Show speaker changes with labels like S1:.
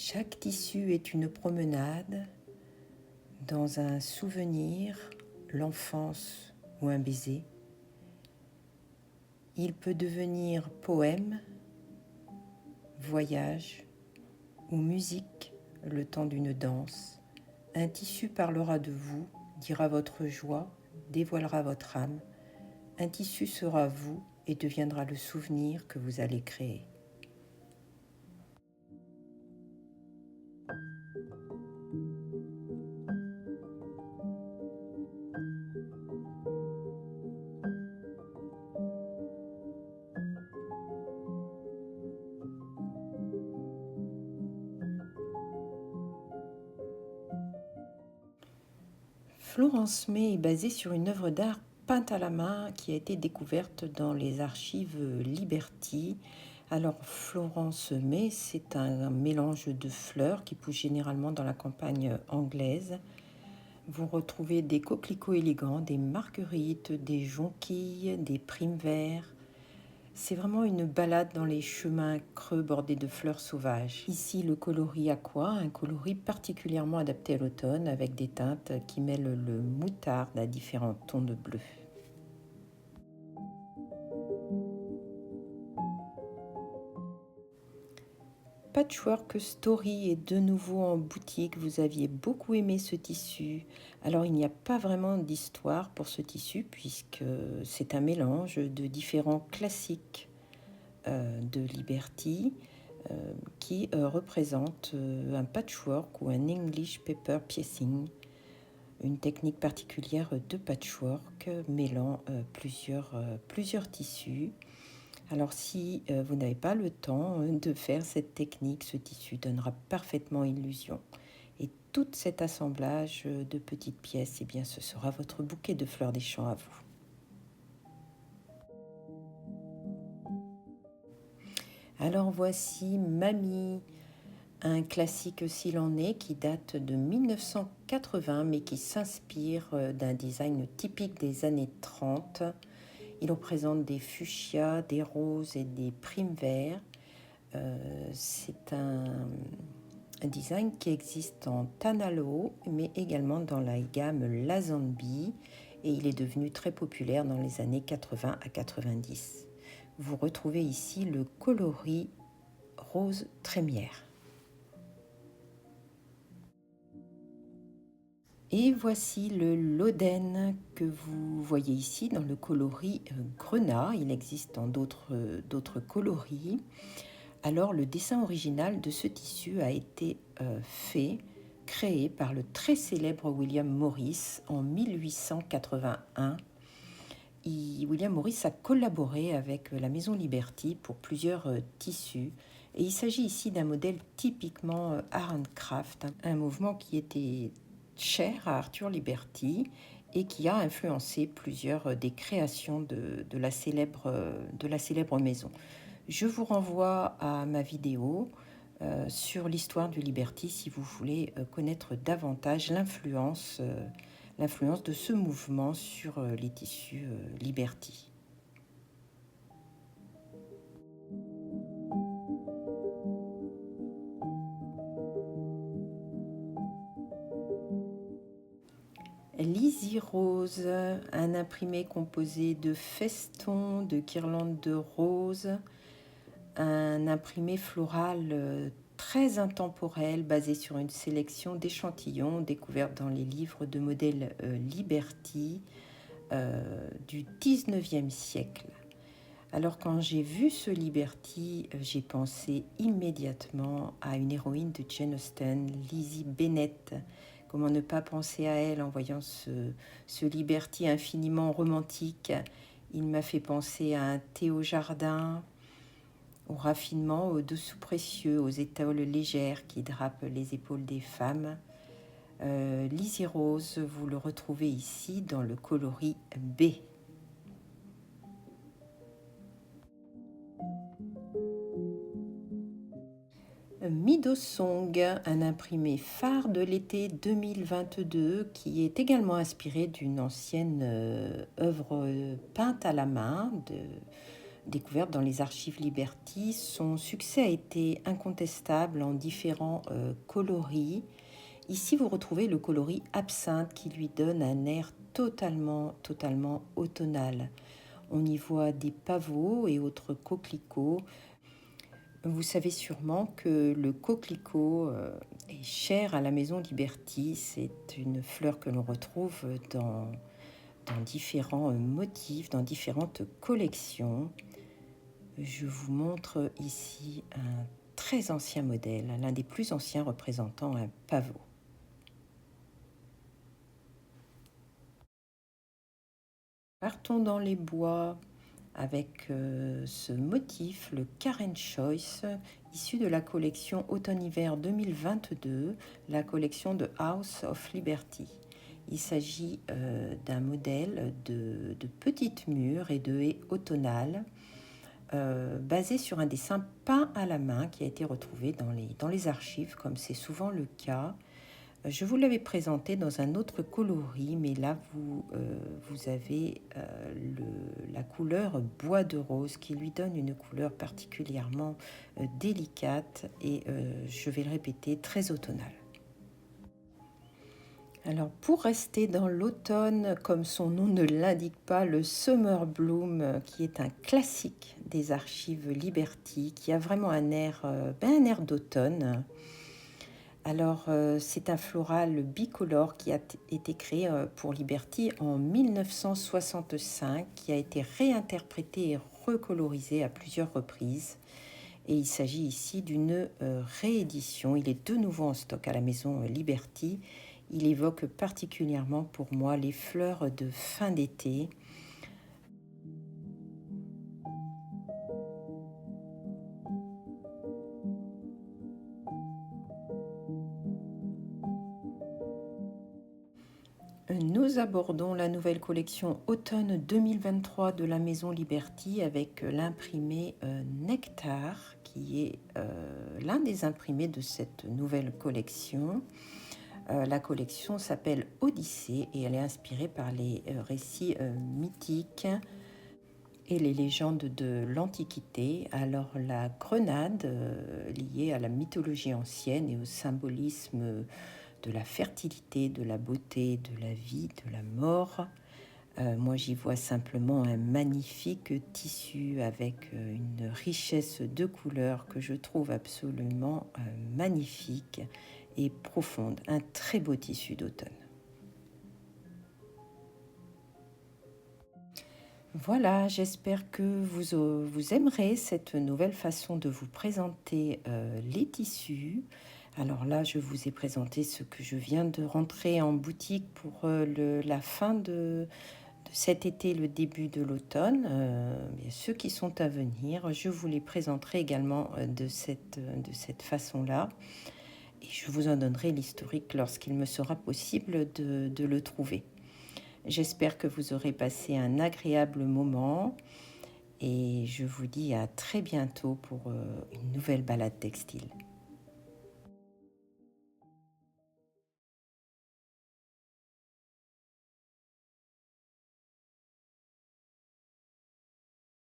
S1: Chaque tissu est une promenade dans un souvenir, l'enfance ou un baiser. Il peut devenir poème, voyage ou musique le temps d'une danse. Un tissu parlera de vous, dira votre joie, dévoilera votre âme. Un tissu sera vous et deviendra le souvenir que vous allez créer. Florence May est basée sur une œuvre d'art peinte à la main qui a été découverte dans les archives Liberty. Alors Florence May, c'est un mélange de fleurs qui pousse généralement dans la campagne anglaise. Vous retrouvez des coquelicots élégants, des marguerites, des jonquilles, des primes verts. C'est vraiment une balade dans les chemins creux bordés de fleurs sauvages. Ici, le coloris aqua, un coloris particulièrement adapté à l'automne avec des teintes qui mêlent le moutarde à différents tons de bleu. Patchwork Story est de nouveau en boutique. Vous aviez beaucoup aimé ce tissu. Alors il n'y a pas vraiment d'histoire pour ce tissu puisque c'est un mélange de différents classiques de Liberty qui représentent un patchwork ou un English paper piecing, une technique particulière de patchwork mêlant plusieurs tissus. Alors si vous n'avez pas le temps de faire cette technique, ce tissu donnera parfaitement illusion. Et tout cet assemblage de petites pièces, eh bien, ce sera votre bouquet de fleurs des champs à vous. Alors voici Mamie, un classique s'il en est qui date de 1980 mais qui s'inspire d'un design typique des années 30. Il représente des fuchsias, des roses et des primes verts. C'est un design qui existe en Tanalo, mais également dans la gamme Lazambi, et il est devenu très populaire dans les années 80 à 90. Vous retrouvez ici le coloris rose trémière. Et voici le Loden que vous voyez ici dans le coloris grenat. Il existe dans d'autres coloris. Alors le dessin original de ce tissu a été créé par le très célèbre William Morris en 1881. William Morris a collaboré avec la maison Liberty pour plusieurs tissus. Et il s'agit ici d'un modèle typiquement art and craft, un mouvement qui était cher à Arthur Liberty et qui a influencé plusieurs des créations de la célèbre maison. Je vous renvoie à ma vidéo sur l'histoire du Liberty si vous voulez connaître davantage l'influence de ce mouvement sur les tissus Liberty. Lizzie Rose, un imprimé composé de festons, de guirlandes de roses, un imprimé floral très intemporel basé sur une sélection d'échantillons découverts dans les livres de modèles Liberty du 19e siècle. Alors quand j'ai vu ce Liberty, j'ai pensé immédiatement à une héroïne de Jane Austen, Lizzie Bennet. Comment ne pas penser à elle en voyant ce Liberty infiniment romantique. Il m'a fait penser à un thé au jardin, au raffinement, aux dessous précieux, aux étoiles légères qui drapent les épaules des femmes. Lizzie Rose, vous le retrouvez ici dans le coloris B. Midosong, un imprimé phare de l'été 2022 qui est également inspiré d'une ancienne œuvre peinte à la main découverte dans les archives Liberty. Son succès a été incontestable en différents coloris. Ici, vous retrouvez le coloris absinthe qui lui donne un air totalement automnal. On y voit des pavots et autres coquelicots. Vous savez sûrement que le coquelicot est cher à la maison Liberty. C'est une fleur que l'on retrouve dans différents motifs, dans différentes collections. Je vous montre ici un très ancien modèle, l'un des plus anciens représentant un pavot. Partons dans les bois avec ce motif, le Karen Choice, issu de la collection Automne-Hiver 2022, la collection de House of Liberty. Il s'agit d'un modèle de petites mûres et de haies automnales, basé sur un dessin peint à la main qui a été retrouvé dans les archives, comme c'est souvent le cas. Je vous l'avais présenté dans un autre coloris, mais là, vous avez la couleur bois de rose qui lui donne une couleur particulièrement délicate et, je vais le répéter, très automnale. Alors, pour rester dans l'automne, comme son nom ne l'indique pas, le Summer Bloom, qui est un classique des archives Liberty, qui a vraiment un air d'automne. Alors, c'est un floral bicolore qui a été créé pour Liberty en 1965, qui a été réinterprété et recolorisé à plusieurs reprises. Et il s'agit ici d'une réédition. Il est de nouveau en stock à la maison Liberty. Il évoque particulièrement pour moi les fleurs de fin d'été. Nous abordons la nouvelle collection automne 2023 de la maison Liberty avec l'imprimé Nectar, qui est l'un des imprimés de cette nouvelle collection. La collection s'appelle Odyssée et elle est inspirée par les récits mythiques et les légendes de l'Antiquité. Alors la grenade, liée à la mythologie ancienne et au symbolisme de la fertilité, de la beauté, de la vie, de la mort. Moi, j'y vois simplement un magnifique tissu avec une richesse de couleurs que je trouve absolument magnifique et profonde. Un très beau tissu d'automne. Voilà, j'espère que vous aimerez cette nouvelle façon de vous présenter les tissus. Alors là, je vous ai présenté ce que je viens de rentrer en boutique pour la fin de cet été, le début de l'automne. Ceux qui sont à venir, je vous les présenterai également de cette façon-là. Et je vous en donnerai l'historique lorsqu'il me sera possible de le trouver. J'espère que vous aurez passé un agréable moment et je vous dis à très bientôt pour une nouvelle balade textile.